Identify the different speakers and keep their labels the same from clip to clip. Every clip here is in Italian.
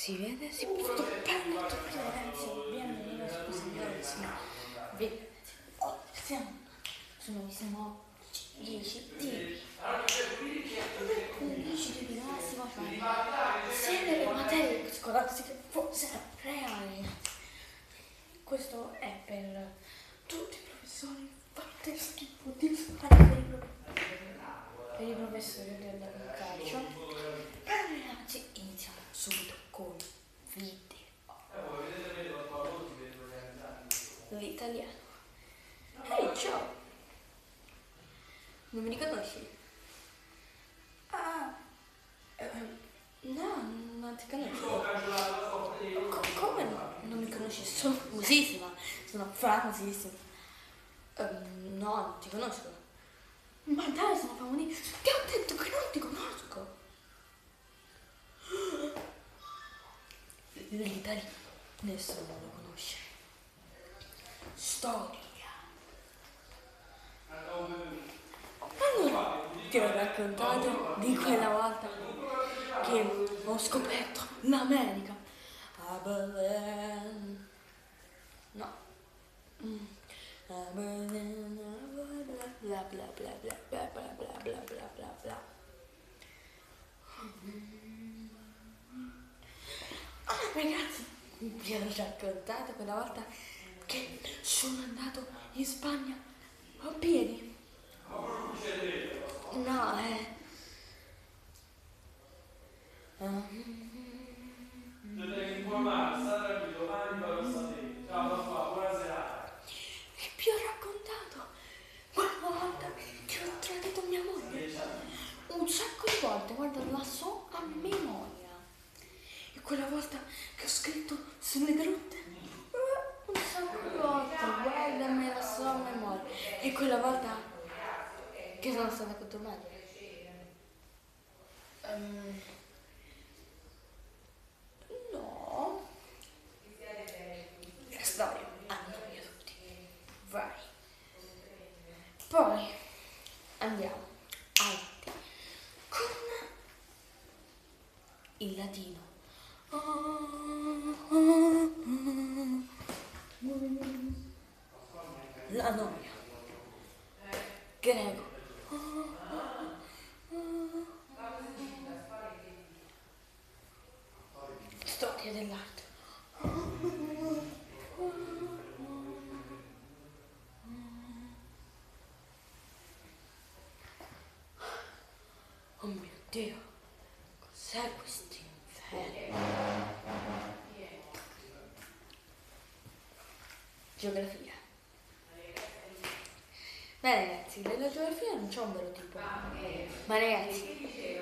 Speaker 1: Si vede? Si sto parlando ragazzi, bienvenidos a questo video ragazzi. Vedi ragazzi, siamo 10 tipi. 11 tipi ragazzi, ma fare se delle materie scolastiche fossero reali. Questo è per tutti i professori, fate schifo di fare per i professori del calcio. Però ragazzi iniziamo subito con video. L'italiano. Ehi, ciao! Non mi riconosci? Ah, no, non ti conosco. Come no? Non mi conosci? Sono famosissima, sono famosissima. No, non ti conosco. Ma dai, sono famosissima. Ti ho detto che non ti conosco. L'Italia nessuno lo conosce. Storia. Allora, ti ho raccontato di quella volta che ho scoperto l'America. A Berlin. No. A Berlin. Bla bla bla bla bla bla bla bla bla bla bla. Ragazzi, vi ho raccontato quella volta che sono andato in Spagna a piedi. No, E vi ho raccontato quella volta che ho tradito mia moglie un sacco di volte, guarda, la so a memoria. E quella volta che ho scritto sulle grotte un sacco di volte, guarda, me la so a memoria. E quella volta che sono stata con tua madre. No, la storia annoia tutti. Vai. Poi andiamo avanti con il latino. La noia. Greco. Storia dell'arte. Oh mio Dio, cos'è questo inferno? Geografia. Beh ragazzi, nella geografia non c'è un vero tipo. Ma ragazzi,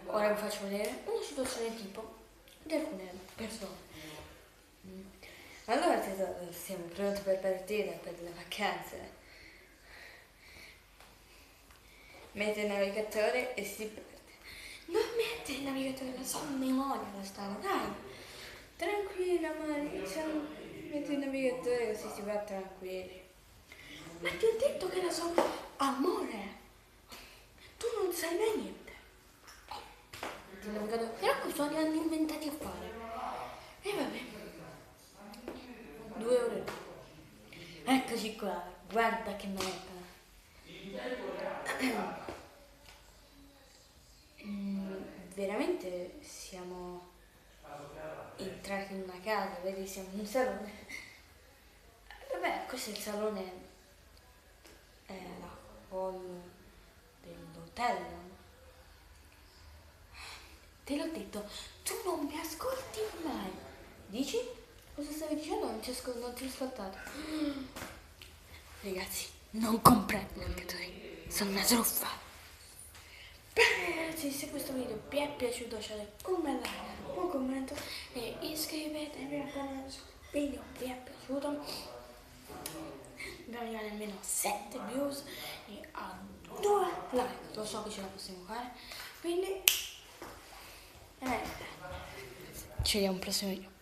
Speaker 1: ora vi faccio vedere una situazione tipo di alcune persone. Allora siamo pronti per partire per le vacanze. Mette il navigatore e si perde. Non mette il navigatore, la so a memoria la strada, dai. Tranquilla Maria, metti il navigatore così si va tranquilli. Ma ti ho detto che la so, amore. Tu non sai mai niente. Il navigatore, però cosa li hanno inventati a fare? E vabbè. 2 ore. Eccoci qua, guarda che meta. Veramente siamo entrati in una casa, vedi, siamo in un salone. Vabbè, questo è il salone, la hall dell'hotel. Te l'ho detto, tu non mi ascolti mai. Dici? Cosa stavi dicendo? Non ti ho ascoltato. Ragazzi, non comprendo i navigatori, sono una truffa. Ragazzi, se questo video vi è piaciuto lasciate un bel like, un commento e iscrivetevi al canale se il video vi è piaciuto. Dobbiamo arrivare almeno a 7 views e a 2 like, lo so che ce la possiamo fare, quindi ci vediamo al prossimo video.